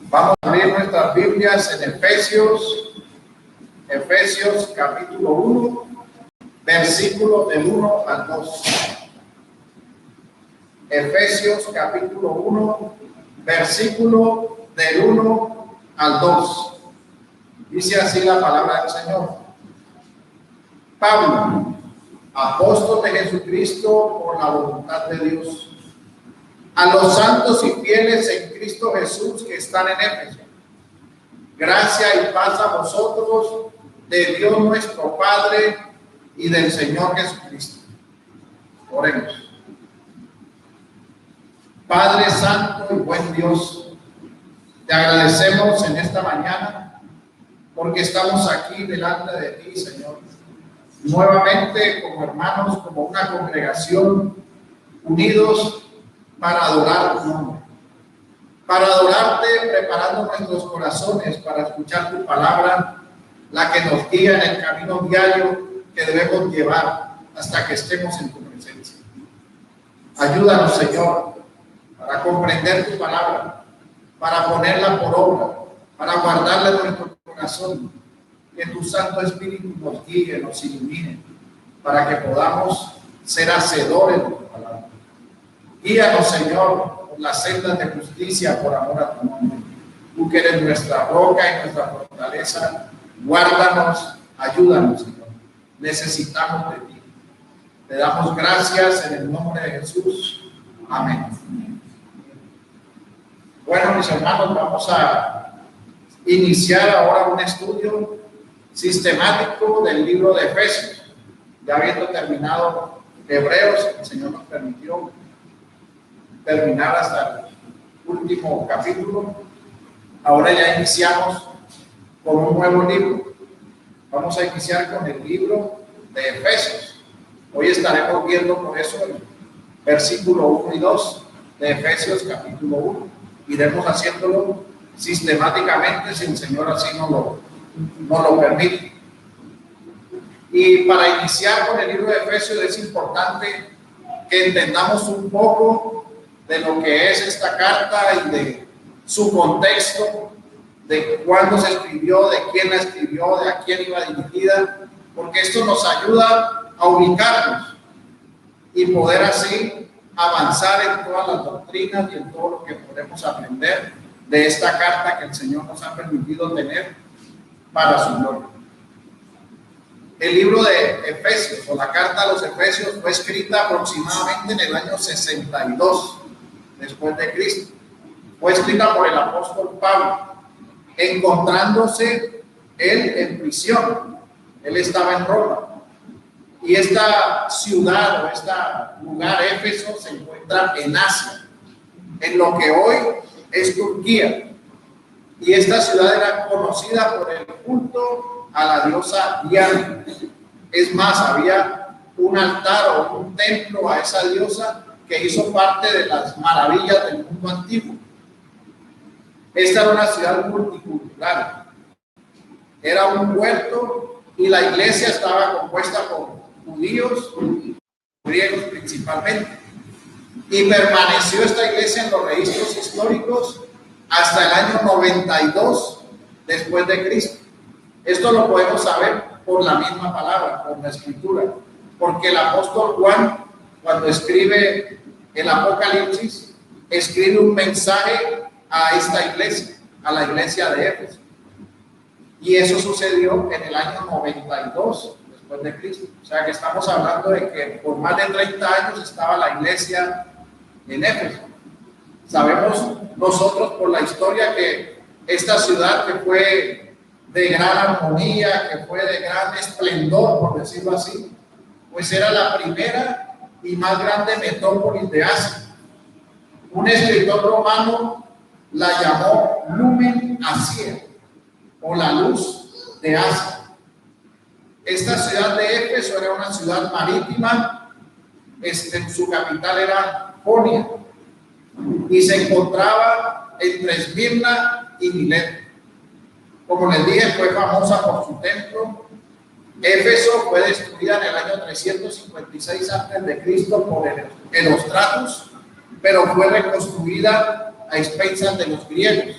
Vamos a abrir nuestras Biblias en Efesios capítulo 1, versículos del 1 al 2. Efesios capítulo 1, versículo del 1 al 2. Dice así la palabra del Señor. Pablo, apóstol de Jesucristo por la voluntad de Dios, a los santos y fieles en Cristo Jesús que están en Éfeso, gracia y paz a vosotros de Dios nuestro Padre y del Señor Jesucristo. Oremos. Padre santo y buen Dios, te agradecemos en esta mañana porque estamos aquí delante de ti, Señor, nuevamente como hermanos, como una congregación, unidos para adorar tu nombre, para adorarte, preparando nuestros corazones para escuchar tu palabra, la que nos guía en el camino diario que debemos llevar hasta que estemos en tu presencia. Ayúdanos, Señor, para comprender tu palabra, para ponerla por obra, para guardarla en nuestro corazón, que tu Santo Espíritu nos guíe, nos ilumine, para que podamos ser hacedores de tu palabra. Guíanos, Señor, por las sendas de justicia, por amor a tu nombre. Tú que eres nuestra roca y nuestra fortaleza, guárdanos, ayúdanos, Señor. Necesitamos de ti. Te damos gracias en el nombre de Jesús. Amén. Bueno, mis hermanos, vamos a iniciar ahora un estudio sistemático del libro de Efesios. Ya habiendo terminado Hebreos, el Señor nos permitió terminar hasta el último capítulo. Ahora ya iniciamos con un nuevo libro. Vamos a iniciar con el libro de Efesios. Hoy estaremos viendo por eso el versículo 1 y 2 de Efesios capítulo 1. Iremos haciéndolo sistemáticamente si el Señor así nos lo permite. Y para iniciar con el libro de Efesios es importante que entendamos un poco de lo que es esta carta y de su contexto, de cuándo se escribió, de quién la escribió, de a quién iba dirigida, porque esto nos ayuda a ubicarnos y poder así avanzar en todas las doctrinas y en todo lo que podemos aprender de esta carta que el Señor nos ha permitido tener para su gloria. El libro de Efesios, o la carta a los Efesios, fue escrita aproximadamente en el año 62 después de Cristo. Fue escrita por el apóstol Pablo, encontrándose él en prisión. Él estaba en Roma. Y esta ciudad o este lugar, Éfeso, se encuentra en Asia, en lo que hoy es Turquía. Y esta ciudad era conocida por el culto a la diosa Diana. Es más, había un altar o un templo a esa diosa que hizo parte de las maravillas del mundo antiguo. Esta era una ciudad multicultural. Era un puerto y la iglesia estaba compuesta por judíos y griegos principalmente. Y permaneció esta iglesia en los registros históricos hasta el año 92 después de Cristo. Esto lo podemos saber por la misma palabra, por la escritura, porque el apóstol Juan, cuando escribe el Apocalipsis, escribe un mensaje a esta iglesia, a la iglesia de Éfeso. Y eso sucedió en el año 92 después de Cristo. O sea que estamos hablando de que por más de 30 años estaba la iglesia en Éfeso. Sabemos nosotros por la historia que esta ciudad, que fue de gran armonía, que fue de gran esplendor, por decirlo así, pues era la primera y más grande metrópolis de Asia. Un escritor romano la llamó Lumen Asia, o la luz de Asia. Esta ciudad de Éfeso era una ciudad marítima, su capital era Jonia, y se encontraba entre Esmirna y Mileto. Como les dije, fue famosa por su templo. Éfeso fue destruida en el año 356 a.C. por Erostratus, pero fue reconstruida a expensas de los griegos.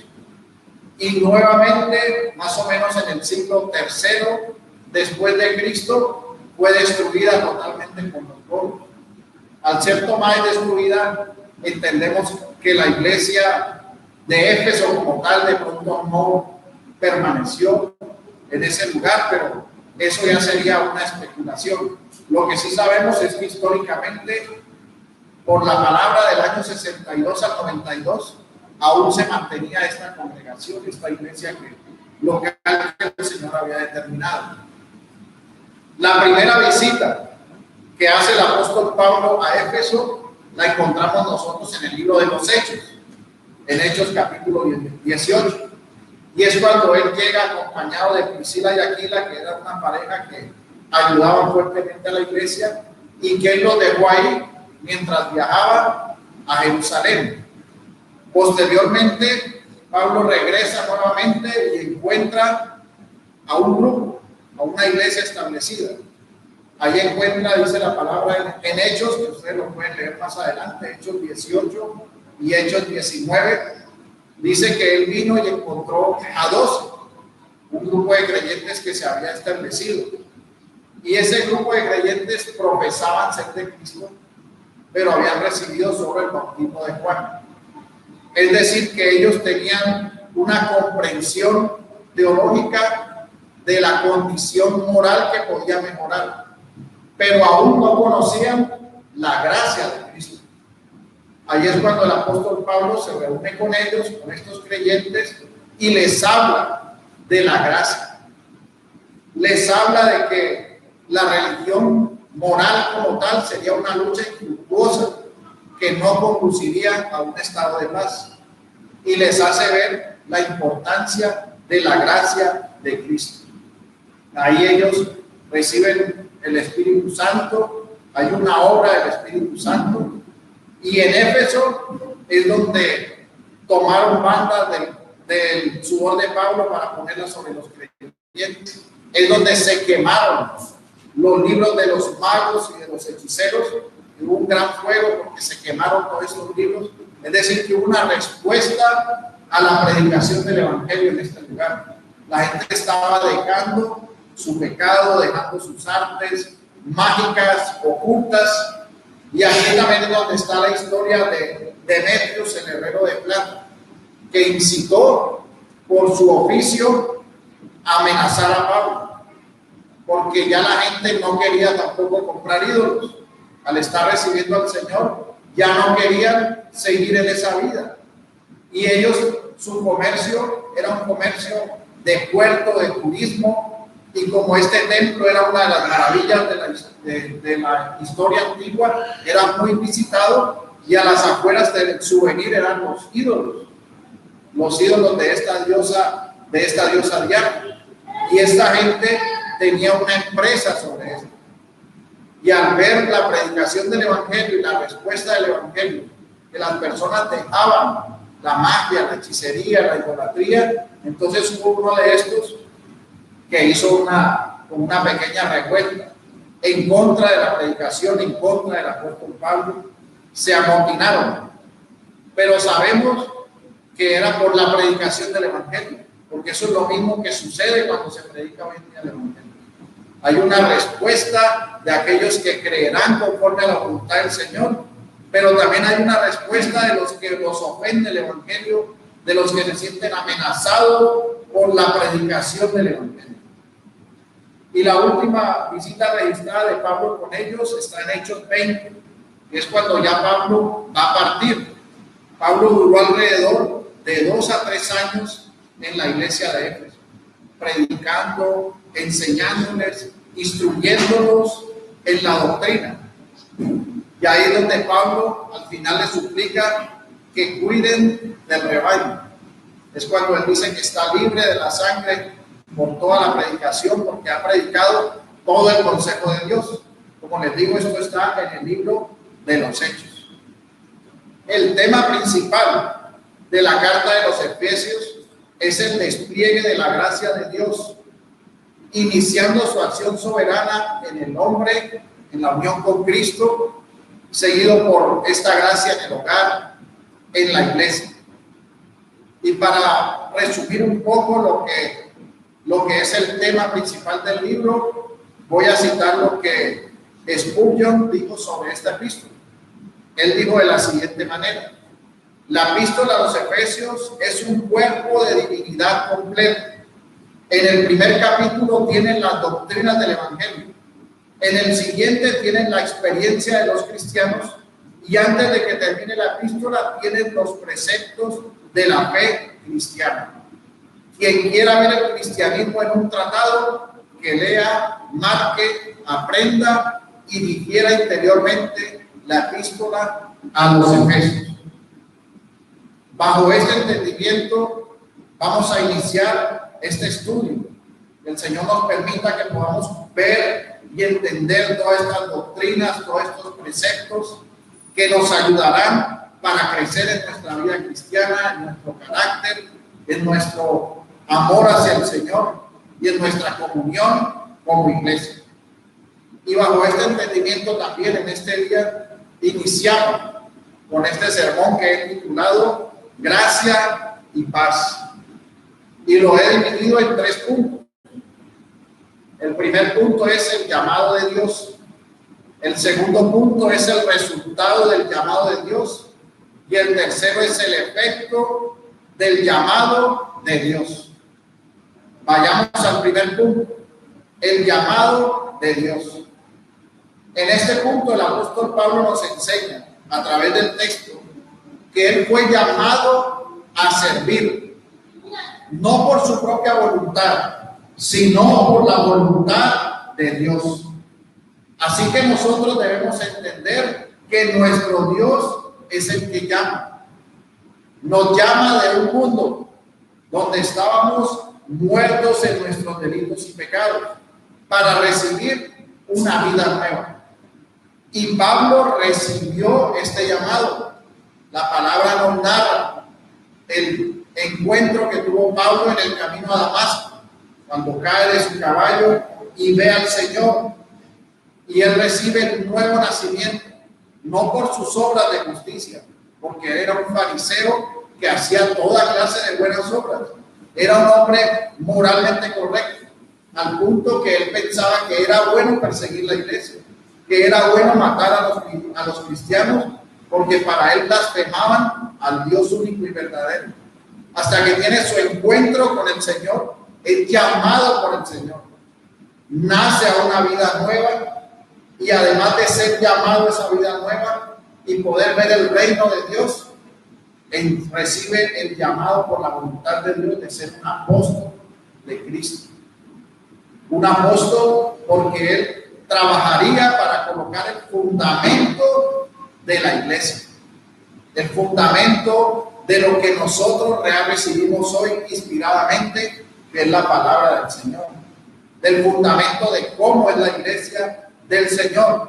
y nuevamente, más o menos en el siglo III después de Cristo, fue destruida totalmente por los romanos. Al ser tomada y destruida, entendemos que la iglesia de Éfeso como tal de pronto no permaneció en ese lugar, pero eso ya sería una especulación. Lo que sí sabemos es que históricamente, por la palabra del año 62 al 92, aún se mantenía esta congregación, esta iglesia local que el Señor había determinado. La primera visita que hace el apóstol Pablo a Éfeso la encontramos nosotros en el libro de los Hechos, en Hechos capítulo 18. Y es cuando él llega acompañado de Priscila y Aquila, que era una pareja que ayudaban fuertemente a la iglesia, y que él los dejó ahí mientras viajaba a Jerusalén. Posteriormente, Pablo regresa nuevamente y encuentra a un grupo, a una iglesia establecida. Ahí encuentra, dice la palabra en Hechos, que ustedes lo pueden leer más adelante, Hechos 18 y Hechos 19, dice que él vino y encontró a 12, un grupo de creyentes que se había establecido. Y ese grupo de creyentes profesaban ser de Cristo, pero habían recibido solo el bautismo de Juan. Es decir, que ellos tenían una comprensión teológica de la condición moral que podía mejorar, pero aún no conocían la gracia de Cristo. Ahí es cuando el apóstol Pablo se reúne con ellos, con estos creyentes, y les habla de la gracia. Les habla de que la religión moral como tal sería una lucha infructuosa que no conduciría a un estado de paz, y les hace ver la importancia de la gracia de Cristo. Ahí ellos reciben el Espíritu Santo, hay una obra del Espíritu Santo, y en Éfeso es donde tomaron bandas del sudor de Pablo para ponerlas sobre los creyentes. Es donde se quemaron los libros de los magos y de los hechiceros. Hubo un gran fuego porque se quemaron todos estos libros. Es decir, que hubo una respuesta a la predicación del Evangelio en este lugar. La gente estaba dejando su pecado, dejando sus artes mágicas, ocultas. Y aquí también es donde está la historia de Demetrios, el herrero de plata, que incitó por su oficio a amenazar a Pablo, porque ya la gente no quería tampoco comprar ídolos. Al estar recibiendo al Señor, ya no querían seguir en esa vida. Y ellos, su comercio era un comercio de puerto, de turismo, y como este templo era una de las maravillas de la historia antigua, era muy visitado, y a las afueras del souvenir eran los ídolos de esta diosa Diana. Y esta gente tenía una empresa sobre eso. Y al ver la predicación del Evangelio y la respuesta del Evangelio, que las personas dejaban la magia, la hechicería, la idolatría, entonces hubo uno de estos que hizo una pequeña revuelta en contra de la predicación, en contra del apóstol Pablo. Se amotinaron, pero sabemos que era por la predicación del Evangelio, porque eso es lo mismo que sucede cuando se predica hoy en día el Evangelio. Hay una respuesta de aquellos que creerán conforme a la voluntad del Señor, pero también hay una respuesta de los que los ofende el Evangelio, de los que se sienten amenazados por la predicación del Evangelio. Y la última visita registrada de Pablo con ellos está en Hechos 20, que es cuando ya Pablo va a partir. Pablo duró alrededor de 2 a 3 años en la iglesia de Éfeso, predicando, enseñándoles, instruyéndolos en la doctrina. Y ahí es donde Pablo al final les suplica que cuiden del rebaño. Es cuando él dice que está libre de la sangre por toda la predicación, porque ha predicado todo el consejo de Dios. Como les digo, esto está en el libro de los Hechos. El tema principal de la carta de los Efesios es el despliegue de la gracia de Dios, iniciando su acción soberana en el hombre, en la unión con Cristo, seguido por esta gracia en el hogar, en la iglesia. Y para para resumir un poco lo que es el tema principal del libro, voy a citar lo que Spurgeon dijo sobre esta epístola. Él dijo de la siguiente manera: la epístola a los Efesios es un cuerpo de divinidad completo. En el primer capítulo tienen las doctrinas del Evangelio. En el siguiente tienen la experiencia de los cristianos. Y antes de que termine la epístola tienen los preceptos de la fe cristiana. Quien quiera ver el cristianismo en un tratado, que lea, marque, aprenda y digiera interiormente la epístola a los Efesios. Bajo este entendimiento vamos a iniciar este estudio. Que el Señor nos permita que podamos ver y entender todas estas doctrinas, todos estos preceptos que nos ayudarán para crecer en nuestra vida cristiana, en nuestro carácter, en nuestro amor hacia el Señor y en nuestra comunión como iglesia. Y bajo este entendimiento también en este día iniciamos con este sermón que he titulado Gracia y Paz. Y lo he dividido en 3 puntos. El primer punto es el llamado de Dios. El segundo punto es el resultado del llamado de Dios. Y el tercero es el efecto del llamado de Dios. Vayamos al primer punto, el llamado de Dios. En este punto el apóstol Pablo nos enseña a través del texto que él fue llamado a servir, no por su propia voluntad, sino por la voluntad de Dios. Así que nosotros debemos entender que nuestro Dios es el que llama. Nos llama de un mundo donde estábamos muertos en nuestros delitos y pecados para recibir una vida nueva. Y Pablo recibió este llamado. La palabra nos narra el encuentro que tuvo Pablo en el camino a Damasco, cuando cae de su caballo y ve al Señor, y él recibe un nuevo nacimiento, no por sus obras de justicia, porque él era un fariseo que hacía toda clase de buenas obras. Era un hombre moralmente correcto, al punto que él pensaba que era bueno perseguir la iglesia, que era bueno matar a los cristianos, porque para él blasfemaban al Dios único y verdadero. Hasta que tiene su encuentro con el Señor, es llamado por el Señor, nace a una vida nueva, y además de ser llamado a esa vida nueva y poder ver el reino de Dios, recibe el llamado por la voluntad de Dios de ser un apóstol de Cristo. Un apóstol porque él trabajaría para colocar el fundamento de la iglesia, el fundamento de lo que nosotros recibimos hoy inspiradamente, que es la palabra del Señor, del fundamento de cómo es la iglesia del Señor,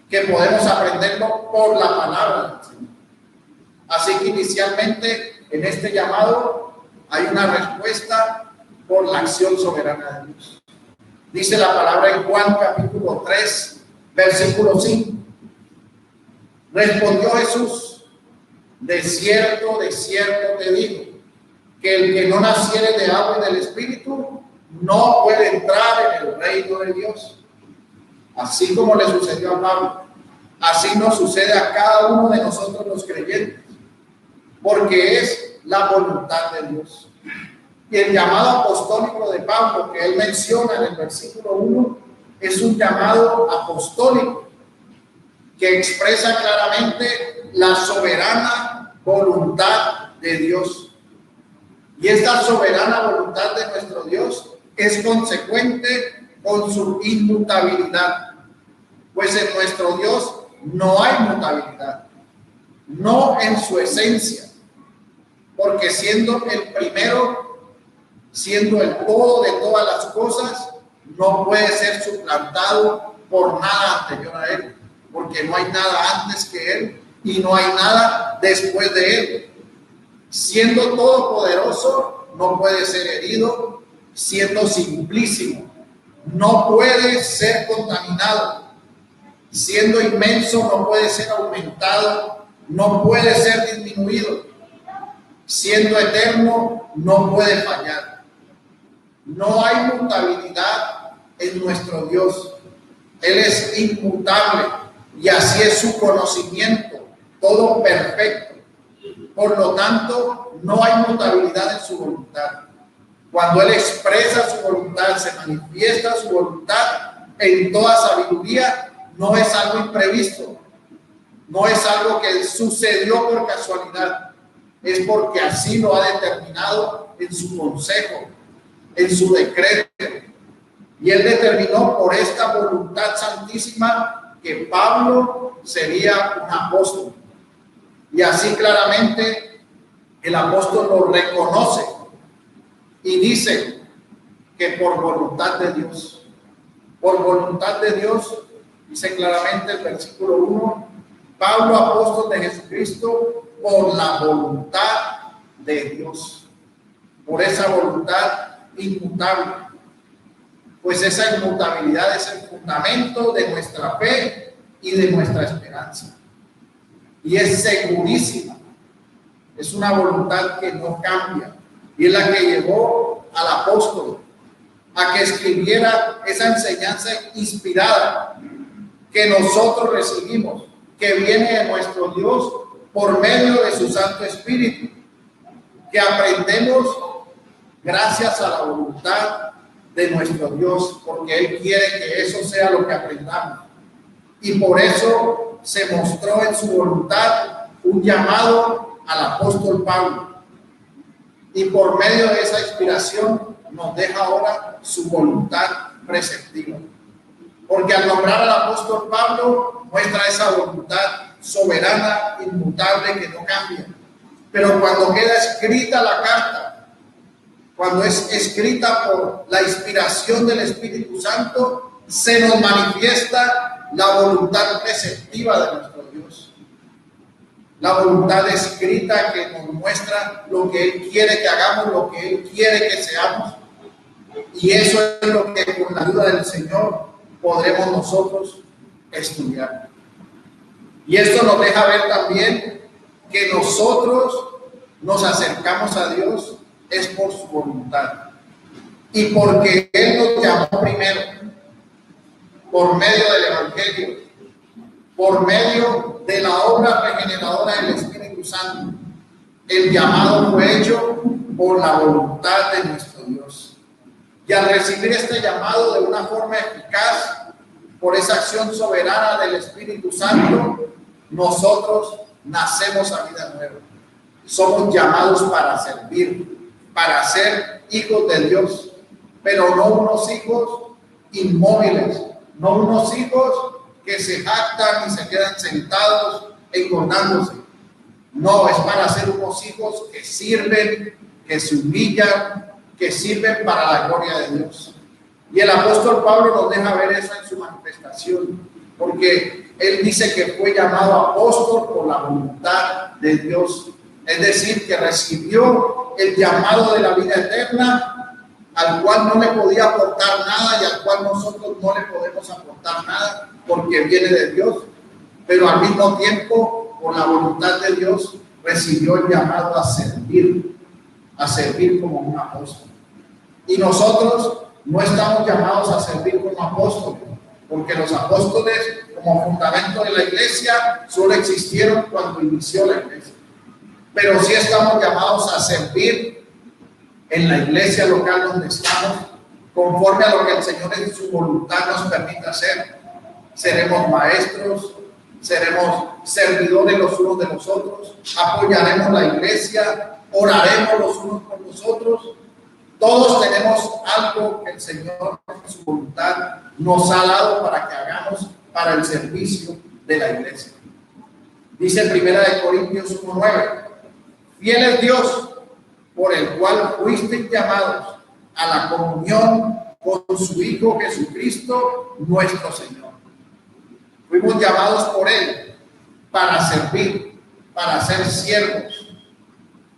que podemos aprenderlo por la palabra del Señor. Así que inicialmente en este llamado hay una respuesta por la acción soberana de Dios. Dice la palabra en Juan capítulo 3, versículo 5. Respondió Jesús: de cierto te digo, que el que no naciere de agua y del Espíritu no puede entrar en el reino de Dios. Así como le sucedió a Pablo, así nos sucede a cada uno de nosotros los creyentes, porque es la voluntad de Dios. Y el llamado apostólico de Pablo que él menciona en el versículo 1 es un llamado apostólico que expresa claramente la soberana voluntad de Dios. Y esta soberana voluntad de nuestro Dios es consecuente con su inmutabilidad, pues en nuestro Dios no hay mutabilidad, no en su esencia, porque siendo el primero, siendo el todo de todas las cosas, no puede ser suplantado por nada anterior a él, porque no hay nada antes que él y no hay nada después de él. Siendo todopoderoso, no puede ser herido, siendo simplísimo, no puede ser contaminado, siendo inmenso, no puede ser aumentado, no puede ser disminuido, siendo eterno, no puede fallar. No hay mutabilidad en nuestro Dios. Él es inmutable y así es su conocimiento, todo perfecto. Por lo tanto, no hay mutabilidad en su voluntad. Cuando Él expresa su voluntad, se manifiesta su voluntad en toda sabiduría, no es algo imprevisto, no es algo que sucedió por casualidad, es porque así lo ha determinado en su consejo, en su decreto. Y Él determinó por esta voluntad santísima que Pablo sería un apóstol. Y así claramente el apóstol lo reconoce y dice que por voluntad de Dios, dice claramente el versículo 1, Pablo, apóstol de Jesucristo, por la voluntad de Dios, por esa voluntad inmutable. Pues esa inmutabilidad es el fundamento de nuestra fe y de nuestra esperanza. Y es segurísima. Es una voluntad que no cambia. Y es la que llevó al apóstol a que escribiera esa enseñanza inspirada que nosotros recibimos, que viene de nuestro Dios por medio de su Santo Espíritu, que aprendemos gracias a la voluntad de nuestro Dios, porque Él quiere que eso sea lo que aprendamos. Y por eso se mostró en su voluntad un llamado al apóstol Pablo. Y por medio de esa inspiración nos deja ahora su voluntad preceptiva. Porque al nombrar al apóstol Pablo muestra esa voluntad soberana, inmutable, que no cambia. Pero cuando queda escrita la carta, cuando es escrita por la inspiración del Espíritu Santo, se nos manifiesta la voluntad preceptiva de nuestro Dios. La voluntad escrita que nos muestra lo que Él quiere que hagamos, lo que Él quiere que seamos. Y eso es lo que con la ayuda del Señor podremos nosotros estudiar. Y esto nos deja ver también que nosotros nos acercamos a Dios es por su voluntad. Y porque Él nos llamó primero, por medio del Evangelio, por medio de la obra regeneradora del Espíritu Santo. El llamado fue hecho por la voluntad de nuestro Dios. Y al recibir este llamado de una forma eficaz, por esa acción soberana del Espíritu Santo, nosotros nacemos a vida nueva. Somos llamados para servir, para ser hijos de Dios, pero no unos hijos inmóviles, no unos hijos que se jactan y se quedan sentados engordándose. No, es para ser unos hijos que sirven, que se humillan, que sirven para la gloria de Dios. Y el apóstol Pablo nos deja ver eso en su manifestación, porque él dice que fue llamado apóstol por la voluntad de Dios. Es decir, que recibió el llamado de la vida eterna, al cual no le podía aportar nada y al cual nosotros no le podemos aportar nada, porque viene de Dios. Pero al mismo tiempo, por la voluntad de Dios, recibió el llamado a servir como un apóstol. Y nosotros no estamos llamados a servir como apóstoles, porque los apóstoles, como fundamento de la iglesia, solo existieron cuando inició la iglesia. Pero sí estamos llamados a servir en la iglesia local donde estamos, conforme a lo que el Señor en su voluntad nos permita hacer. Seremos maestros, seremos servidores los unos de los otros, apoyaremos la iglesia, oraremos los unos por los otros. Todos tenemos algo que el Señor en su voluntad nos ha dado para que hagamos para el servicio de la iglesia. Dice 1 Corintios 1:9, fiel es Dios, por el cual fuisteis llamados a la comunión con su Hijo Jesucristo, nuestro Señor. Fuimos llamados por Él para servir, para ser siervos,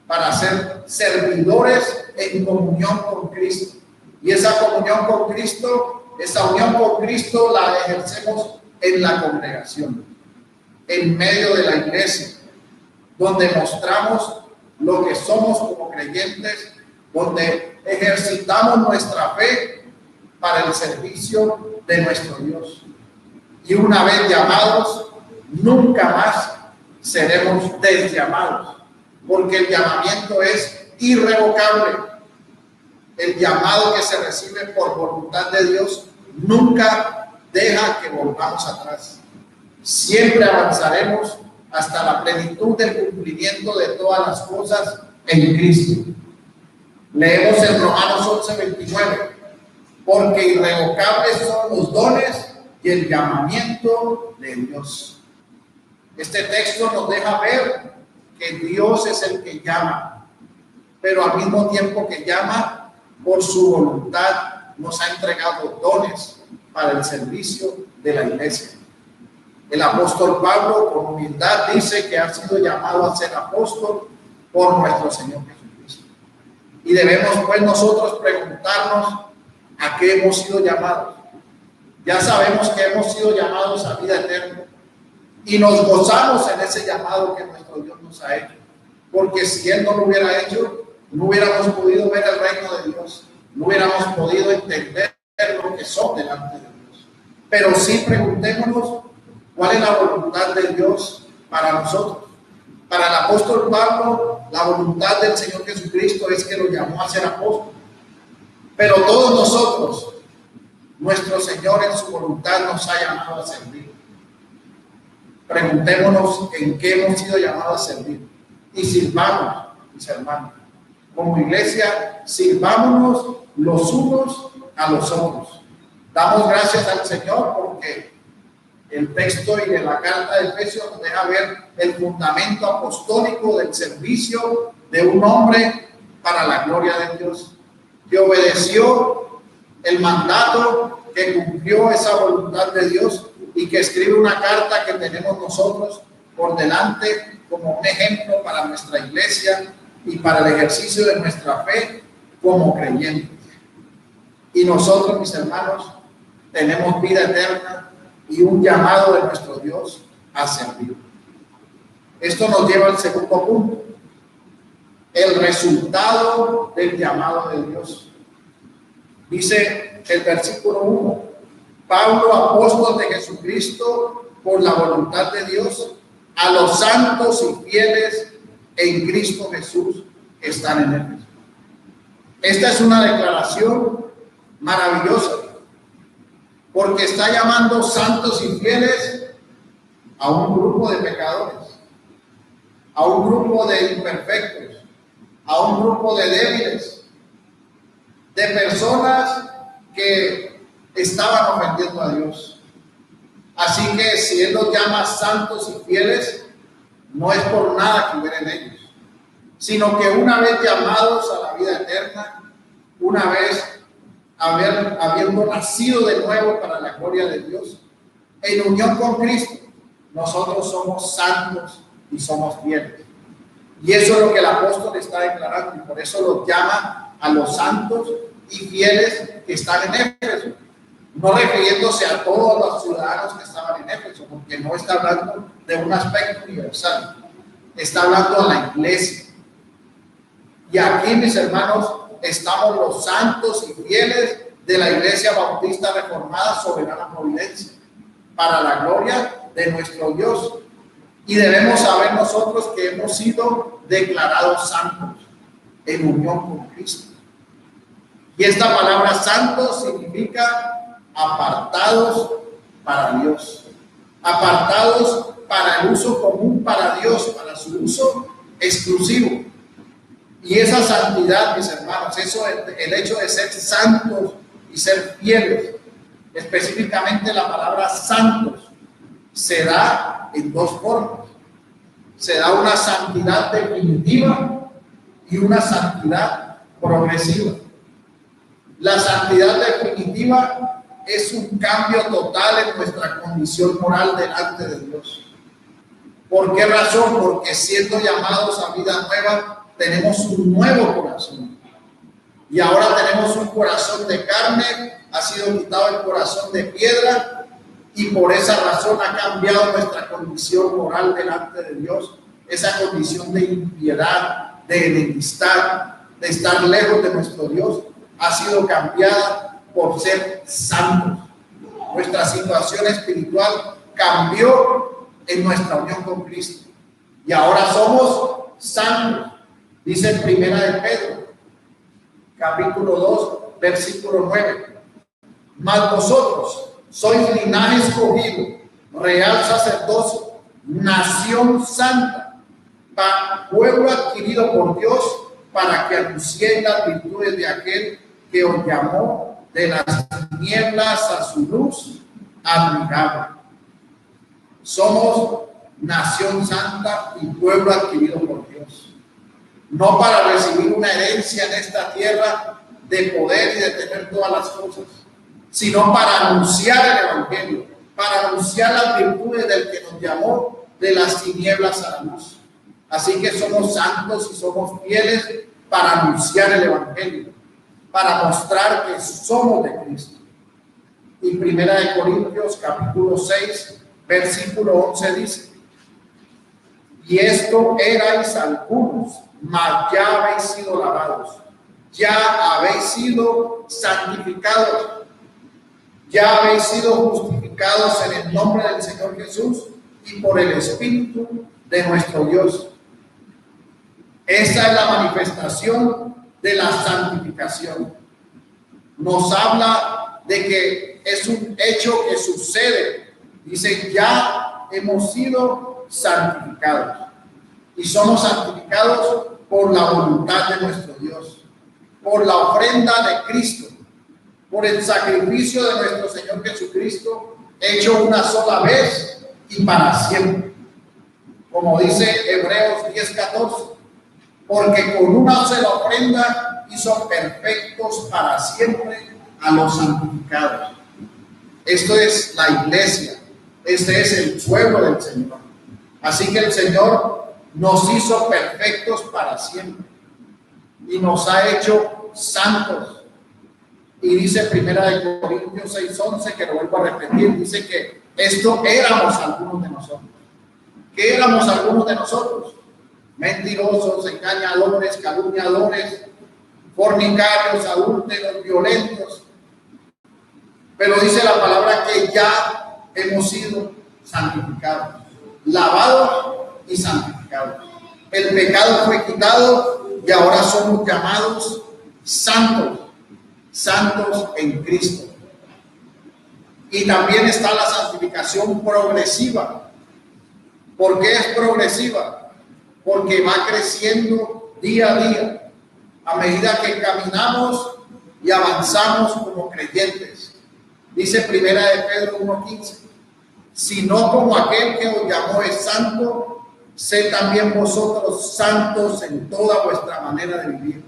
para ser servidores en comunión con Cristo. Y esa comunión con Cristo, esa unión con Cristo la ejercemos en la congregación, en medio de la iglesia, donde mostramos lo que somos como creyentes, donde ejercitamos nuestra fe para el servicio de nuestro Dios. Y una vez llamados, nunca más seremos desllamados, porque el llamamiento es irrevocable. El llamado que se recibe por voluntad de Dios nunca deja que volvamos atrás. Siempre avanzaremos hasta la plenitud del cumplimiento de todas las cosas en Cristo. Leemos en Romanos 11:29, porque irrevocables son los dones y el llamamiento de Dios. Este texto nos deja ver que Dios es el que llama, pero al mismo tiempo que llama, por su voluntad nos ha entregado dones para el servicio de la iglesia. El apóstol Pablo, con humildad, dice que ha sido llamado a ser apóstol por nuestro Señor Jesucristo. Y debemos pues nosotros preguntarnos a qué hemos sido llamados. Ya sabemos que hemos sido llamados a vida eterna y nos gozamos en ese llamado que nuestro Dios nos ha hecho, porque si Él no lo hubiera hecho, no hubiéramos podido ver el reino de Dios, no hubiéramos podido entender lo que son delante de Dios. Pero sí preguntémonos cuál es la voluntad de Dios para nosotros. Para el apóstol Pablo, la voluntad del Señor Jesucristo es que lo llamó a ser apóstol. Pero todos nosotros, nuestro Señor en su voluntad nos ha llamado a servir. Preguntémonos en qué hemos sido llamados a servir y sirvamos, mis hermanos. Como iglesia, sirvámonos los unos a los otros. Damos gracias al Señor porque el texto y de la carta de Efesios nos deja ver el fundamento apostólico del servicio de un hombre para la gloria de Dios, que obedeció el mandato, que cumplió esa voluntad de Dios y que escribe una carta que tenemos nosotros por delante como un ejemplo para nuestra iglesia y para el ejercicio de nuestra fe como creyentes. Y nosotros, mis hermanos, tenemos vida eterna y un llamado de nuestro Dios a servir. Esto nos lleva al segundo punto, el resultado del llamado de Dios. Dice el versículo 1, Pablo, apóstol de Jesucristo, por la voluntad de Dios, a los santos y fieles en Cristo Jesús que están en Éfeso. Esta es una declaración maravillosa, porque está llamando santos y fieles a un grupo de pecadores, a un grupo de imperfectos, a un grupo de débiles, de personas que estaban ofendiendo a Dios. Así que si Él los llama santos y fieles, no es por nada que hubiera en ellos, sino que una vez llamados a la vida eterna, una vez habiendo nacido de nuevo para la gloria de Dios, en unión con Cristo, nosotros somos santos y somos fieles. Y eso es lo que el apóstol está declarando, y por eso los llama a los santos y fieles que están en Éfeso, no refiriéndose a todos los ciudadanos que estaban en Éfeso, porque no está hablando de un aspecto universal, está hablando de la iglesia. Y aquí, mis hermanos, estamos los santos y fieles de la Iglesia Bautista Reformada Soberana Providencia, para la gloria de nuestro Dios. Y debemos saber nosotros que hemos sido declarados santos en unión con Cristo. Y esta palabra santo significa apartados para Dios, apartados para el uso común para Dios, para su uso exclusivo. Y esa santidad, mis hermanos, eso, el hecho de ser santos y ser fieles, específicamente la palabra santos, se da en dos formas. Se da una santidad definitiva y una santidad progresiva. La santidad definitiva es un cambio total en nuestra condición moral delante de Dios. ¿Por qué razón? Porque siendo llamados a vida nueva, tenemos un nuevo corazón. Y ahora tenemos un corazón de carne, ha sido quitado el corazón de piedra, y por esa razón ha cambiado nuestra condición moral delante de Dios, esa condición de impiedad, de enemistad, de estar lejos de nuestro Dios, ha sido cambiada por ser santos. Nuestra situación espiritual cambió en nuestra unión con Cristo y ahora somos santos. Dice en Primera de Pedro, capítulo 2, versículo 9: mas vosotros sois linaje escogido, real sacerdocio, nación santa, pueblo adquirido por Dios, para que anunciéis las virtudes de aquel que os llamó de las tinieblas a su luz admirable. Somos nación santa y pueblo adquirido por Dios, no para recibir una herencia en esta tierra de poder y de tener todas las cosas, sino para anunciar el evangelio, para anunciar las virtudes del que nos llamó de las tinieblas a la luz. Así que somos santos y somos fieles para anunciar el evangelio, para mostrar que somos de Cristo. Y Primera de Corintios capítulo 6 versículo 11 dice: y esto erais algunos, mas ya habéis sido lavados, ya habéis sido santificados, ya habéis sido justificados en el nombre del Señor Jesús y por el Espíritu de nuestro Dios. Esa es la manifestación de la santificación. Nos habla de que es un hecho que sucede. Dice, ya hemos sido santificados. Y somos santificados por la voluntad de nuestro Dios, por la ofrenda de Cristo, por el sacrificio de nuestro Señor Jesucristo, hecho una sola vez y para siempre. Como dice Hebreos 10:14, porque con una sola ofrenda hizo perfectos para siempre a los santificados. Esto es la iglesia, este es el pueblo del Señor. Así que el Señor nos hizo perfectos para siempre y nos ha hecho santos. Y dice Primera de Corintios 6:11, que lo vuelvo a repetir, dice que esto éramos algunos de nosotros. ¿Qué éramos algunos de nosotros? Mentirosos, engañadores, calumniadores, fornicarios, adúlteros, violentos. Pero dice la palabra que ya hemos sido santificados, lavados y santificados. El pecado fue quitado y ahora somos llamados santos, santos en Cristo. Y también está la santificación progresiva. ¿Por qué es progresiva? Porque va creciendo día a día, a medida que caminamos y avanzamos como creyentes. Dice Primera de Pedro 1:15, sino como aquel que os llamó es santo, sed también vosotros santos en toda vuestra manera de vivir.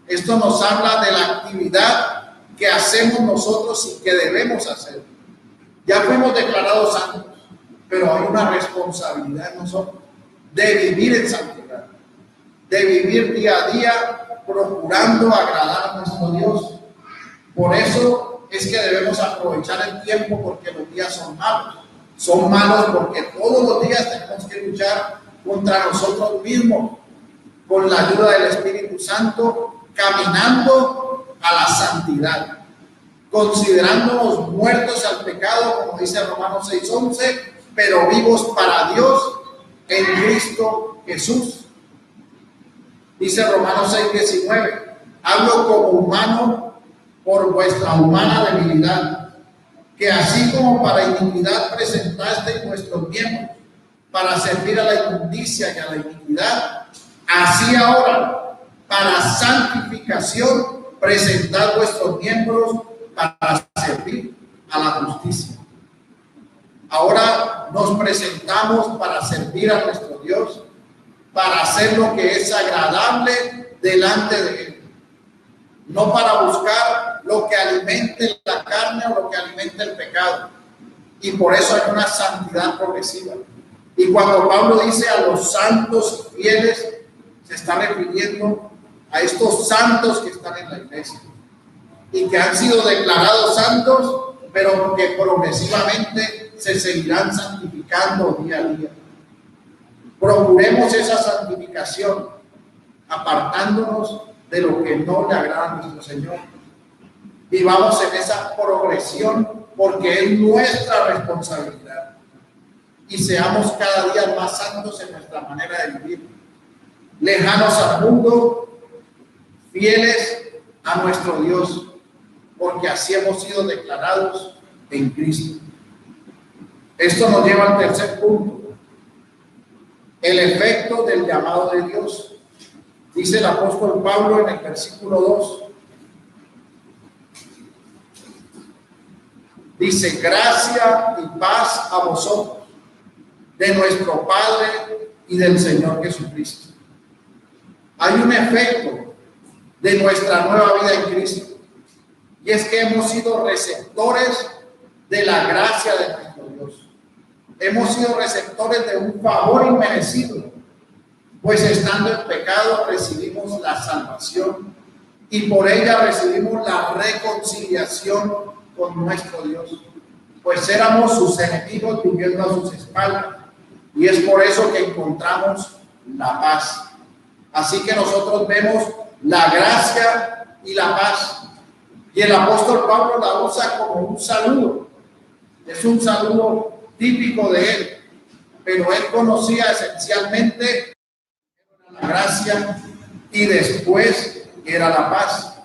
Esto nos habla de la actividad que hacemos nosotros y que debemos hacer. Ya fuimos declarados santos, pero hay una responsabilidad en nosotros de vivir en santidad, de vivir día a día procurando agradar a nuestro Dios. Por eso es que debemos aprovechar el tiempo, porque los días son malos. Son malos porque todos los días tenemos que luchar contra nosotros mismos, con la ayuda del Espíritu Santo, caminando a la santidad, considerándonos muertos al pecado, como dice Romanos 6:11, pero vivos para Dios en Cristo Jesús. Dice Romanos 6:19, hablo como humano por vuestra humana debilidad, que así como para iniquidad presentasteis vuestros miembros para servir a la inmundicia y a la iniquidad, así ahora para santificación presentad vuestros miembros para servir a la justicia. Ahora nos presentamos para servir a nuestro Dios, para hacer lo que es agradable delante de Él, no para buscar lo que alimente la carne o lo que alimente el pecado. Y por eso hay una santidad progresiva. Y cuando Pablo dice a los santos y fieles, se está refiriendo a estos santos que están en la iglesia y que han sido declarados santos, pero que progresivamente se seguirán santificando día a día. Procuremos esa santificación apartándonos de lo que no le agrada a nuestro Señor. Vivamos en esa progresión porque es nuestra responsabilidad. Y seamos cada día más santos en nuestra manera de vivir. Lejanos al mundo, fieles a nuestro Dios, porque así hemos sido declarados en Cristo. Esto nos lleva al tercer punto, el efecto del llamado de Dios. Dice el apóstol Pablo en el versículo 2, dice: gracia y paz a vosotros, de nuestro Padre y del Señor Jesucristo. Hay un efecto de nuestra nueva vida en Cristo, y es que hemos sido receptores de la gracia de nuestro Dios. Hemos sido receptores de un favor inmerecido, pues estando en pecado recibimos la salvación y por ella recibimos la reconciliación con nuestro Dios, pues éramos sus enemigos viviendo a sus espaldas, y es por eso que encontramos la paz. Así que nosotros vemos la gracia y la paz, y el apóstol Pablo la usa como un saludo. Es un saludo típico de él, pero él conocía esencialmente la gracia y después era la paz.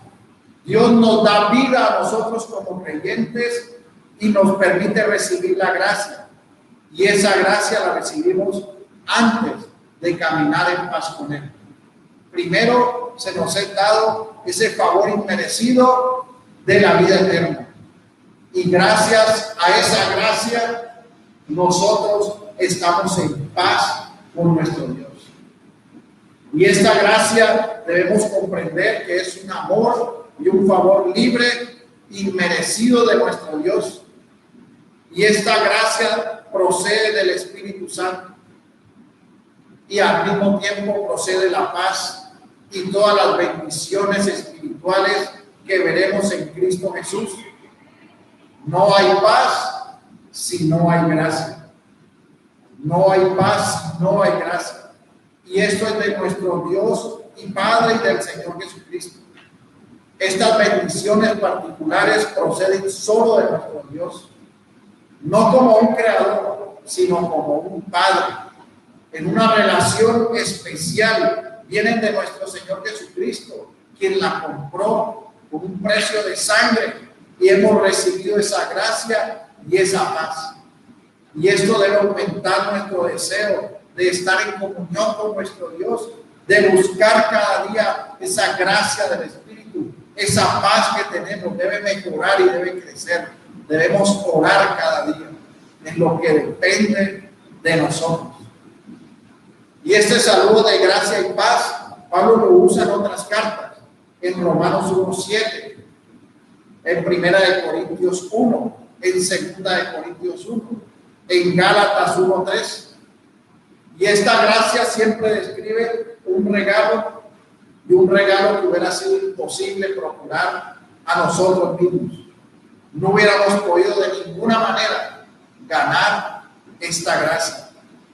Dios nos da vida a nosotros como creyentes y nos permite recibir la gracia, y esa gracia la recibimos antes de caminar en paz con él. Primero se nos ha dado ese favor inmerecido de la vida eterna, y gracias a esa gracia nosotros estamos en paz con nuestro Dios. Y esta gracia debemos comprender que es un amor y un favor libre y merecido de nuestro Dios. Y esta gracia procede del Espíritu Santo, y al mismo tiempo procede la paz y todas las bendiciones espirituales que veremos en Cristo Jesús. No hay paz si no hay gracia. No hay paz si no hay gracia. Y esto es de nuestro Dios y Padre y del Señor Jesucristo. Estas bendiciones particulares proceden solo de nuestro Dios, no como un creador, sino como un Padre. En una relación especial vienen de nuestro Señor Jesucristo, quien la compró con un precio de sangre, y hemos recibido esa gracia y esa paz. Y esto debe aumentar nuestro deseo de estar en comunión con nuestro Dios, de buscar cada día esa gracia del Espíritu, esa paz que tenemos. Debe mejorar y debe crecer. Debemos orar cada día en lo que depende de nosotros. Y este saludo de gracia y paz, Pablo lo usa en otras cartas, en Romanos 1:7, en 1 Corintios 1, en 2 Corintios 1, en Gálatas 1:3. Y esta gracia siempre describe un regalo, y un regalo que hubiera sido imposible procurar a nosotros mismos. No hubiéramos podido de ninguna manera ganar esta gracia.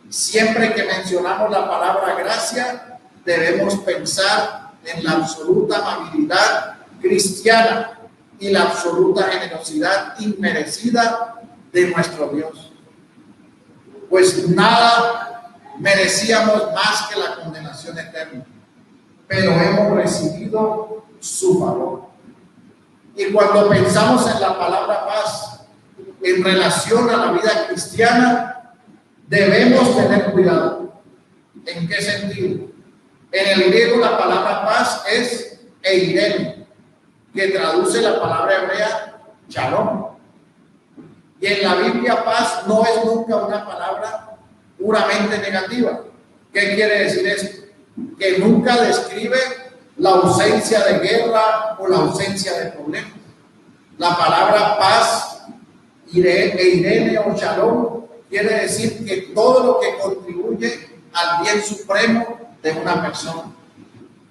Siempre que mencionamos la palabra gracia, debemos pensar en la absoluta amabilidad cristiana y la absoluta generosidad inmerecida de nuestro Dios. Pues nada merecíamos más que la condenación eterna, pero hemos recibido su favor. Y cuando pensamos en la palabra paz en relación a la vida cristiana, debemos tener cuidado. ¿En qué sentido? En el griego la palabra paz es eirene, que traduce la palabra hebrea shalom. Y en la Biblia paz no es nunca una palabra puramente negativa. ¿Qué quiere decir esto? Que nunca describe la ausencia de guerra o la ausencia de problemas. La palabra paz, eirene o shalom, quiere decir que todo lo que contribuye al bien supremo de una persona.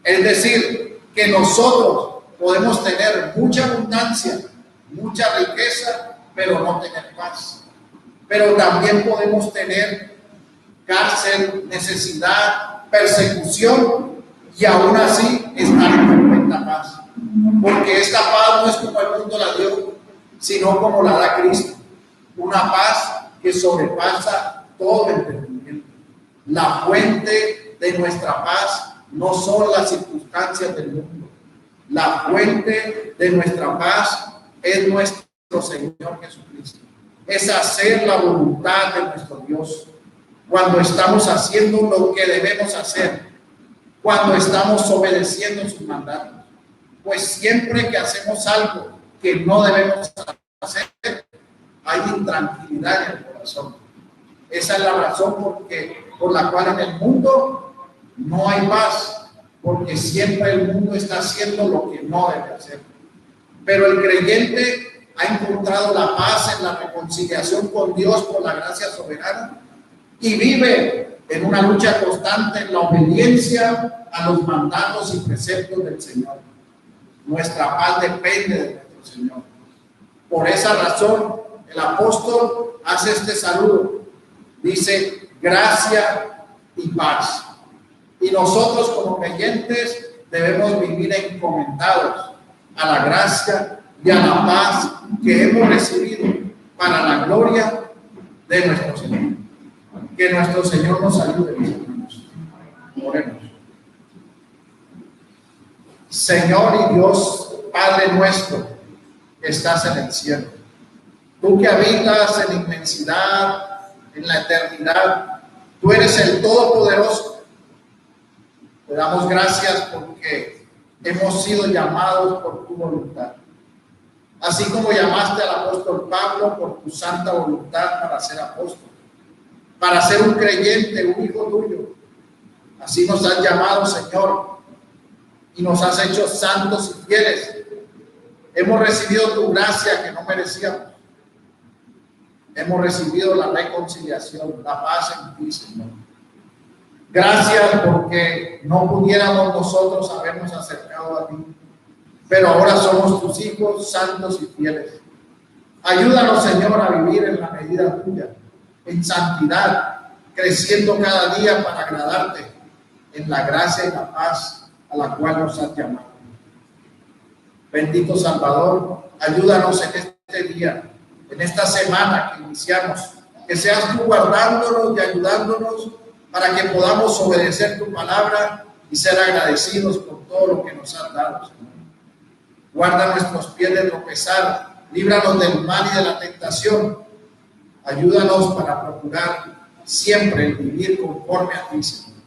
Es decir, que nosotros podemos tener mucha abundancia, mucha riqueza, pero no tener paz. Pero también podemos tener cárcel, necesidad, persecución, y aún así estar en perfecta paz. Porque esta paz no es como el mundo la dio, sino como la da Cristo. Una paz que sobrepasa todo entendimiento. La fuente de nuestra paz no son las circunstancias del mundo. La fuente de nuestra paz es nuestro Señor Jesucristo. Es hacer la voluntad de nuestro Dios. Cuando estamos haciendo lo que debemos hacer, cuando estamos obedeciendo sus mandatos. Pues siempre que hacemos algo que no debemos hacer, hay intranquilidad en el corazón. Esa es la razón por la cual en el mundo no hay paz, porque siempre el mundo está haciendo lo que no debe hacer. Pero el creyente ha encontrado la paz en la reconciliación con Dios por la gracia soberana y vive en una lucha constante en la obediencia a los mandatos y preceptos del Señor. Nuestra paz depende de nuestro Señor. Por esa razón, el apóstol hace este saludo. Dice, gracia y paz. Y nosotros como creyentes debemos vivir encomendados a la gracia y a la paz que hemos recibido para la gloria de nuestro Señor. Que nuestro Señor nos ayude, mis hermanos. Oremos. Señor y Dios, Padre nuestro, que estás en el cielo. Tú que habitas en la inmensidad, en la eternidad, tú eres el Todopoderoso. Te damos gracias porque hemos sido llamados por tu voluntad. Así como llamaste al apóstol Pablo por tu santa voluntad para ser apóstol, para ser un creyente, un hijo tuyo. Así nos has llamado, Señor, y nos has hecho santos y fieles. Hemos recibido tu gracia que no merecíamos. Hemos recibido la reconciliación, la paz en ti, Señor. Gracias porque no pudiéramos nosotros habernos acercado a ti, pero ahora somos tus hijos santos y fieles. Ayúdanos, Señor, a vivir en la medida tuya, en santidad, creciendo cada día para agradarte en la gracia y la paz a la cual nos has llamado. Bendito Salvador, ayúdanos en este día, en esta semana que iniciamos, que seas tú guardándonos y ayudándonos para que podamos obedecer tu palabra y ser agradecidos por todo lo que nos has dado, Señor. Guarda nuestros pies de tropezar, líbranos del mal y de la tentación. Ayúdanos para procurar siempre vivir conforme a ti, Señor.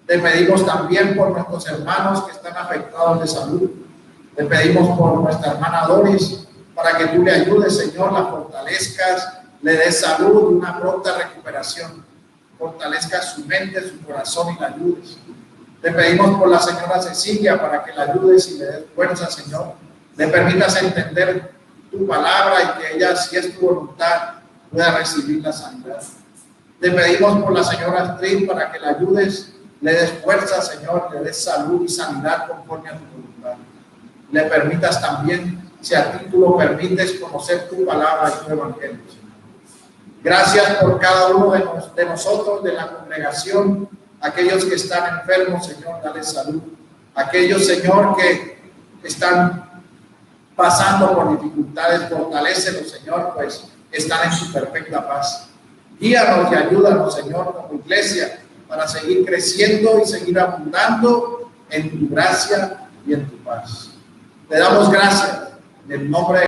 Te pedimos también por nuestros hermanos que están afectados de salud. Te pedimos por nuestra hermana Doris, para que tú le ayudes, Señor, la fortalezcas, le des salud y una pronta recuperación. Fortalezcas su mente, su corazón y la ayudes. Te pedimos por la señora Cecilia, para que la ayudes y le des fuerza, Señor. Le permitas entender tu palabra y que ella, si es tu voluntad, pueda recibir la sanidad. Te pedimos por la señora Astrid, para que la ayudes, le des fuerza, Señor, le des salud y sanidad conforme a tu voluntad. Le permitas también, si a ti tú lo permites, conocer tu palabra y tu evangelio, Señor. Gracias por cada uno de nosotros, de la congregación, aquellos que están enfermos, Señor, dale salud. Aquellos, Señor, que están pasando por dificultades, fortalécelos, Señor, pues están en su perfecta paz. Guíanos y ayúdanos, Señor, como iglesia, para seguir creciendo y seguir abundando en tu gracia y en tu paz. Te damos gracias en el nombre de